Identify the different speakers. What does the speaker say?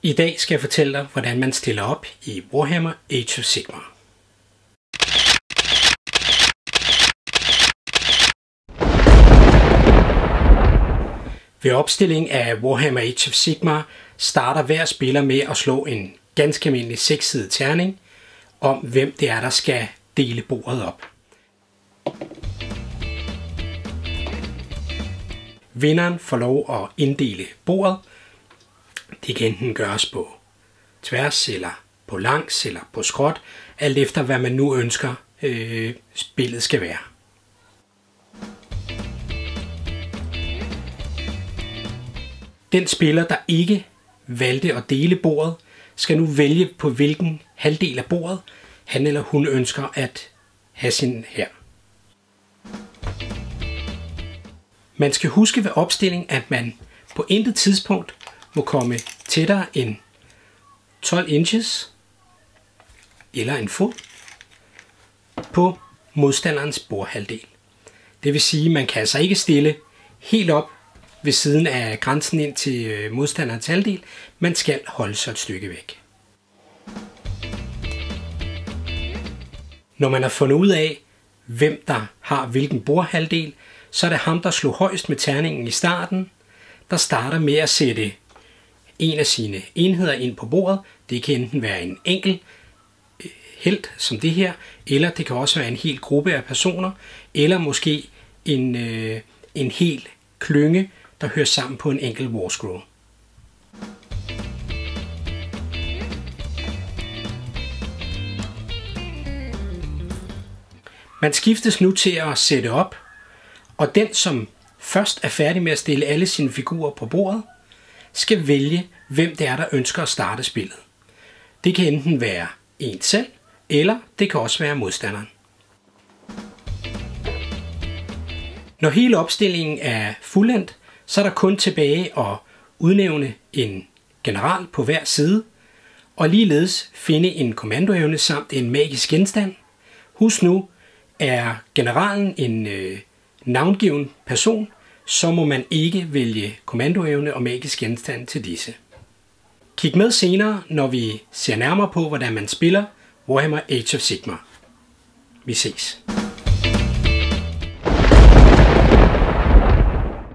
Speaker 1: I dag skal jeg fortælle dig, hvordan man stiller op i Warhammer Age of Sigmar. Ved opstilling af Warhammer Age of Sigmar starter hver spiller med at slå en ganske almindelig 6-sidet terning om, hvem det er, der skal dele bordet op. Vinderen får lov at inddele bordet. Det kan enten gøres på tværs, eller på langs, eller på skråt, alt efter hvad man nu ønsker spillet skal være. Den spiller, der ikke valgte at dele bordet, skal nu vælge på hvilken halvdel af bordet han eller hun ønsker at have sin hær. Man skal huske ved opstilling, at man på intet tidspunkt må komme tættere end 12 inches eller en fod på modstanderens bordhalvdel. Det vil sige, at man kan altså ikke stille helt op ved siden af grænsen ind til modstanderens halvdel. Man skal holde sig et stykke væk. Når man har fundet ud af, hvem der har hvilken bordhalvdel, så er det ham, der slog højst med terningen i starten, der starter med at sætte en af sine enheder ind på bordet. Det kan enten være en enkelt helt som det her, eller det kan også være en hel gruppe af personer, eller måske en hel klynge, der hører sammen på en enkelt war scroll. Man skiftes nu til at sætte op, og den, som først er færdig med at stille alle sine figurer på bordet, skal vælge, hvem det er, der ønsker at starte spillet. Det kan enten være en selv, eller det kan også være modstanderen. Når hele opstillingen er fuldendt, så er der kun tilbage at udnævne en general på hver side, og ligeledes finde en kommandoevne samt en magisk genstand. Husk nu, er generalen en navngiven person, så må man ikke vælge kommandoevne og magisk genstand til disse. Kig med senere, når vi ser nærmere på, hvordan man spiller Warhammer Age of Sigmar. Vi ses.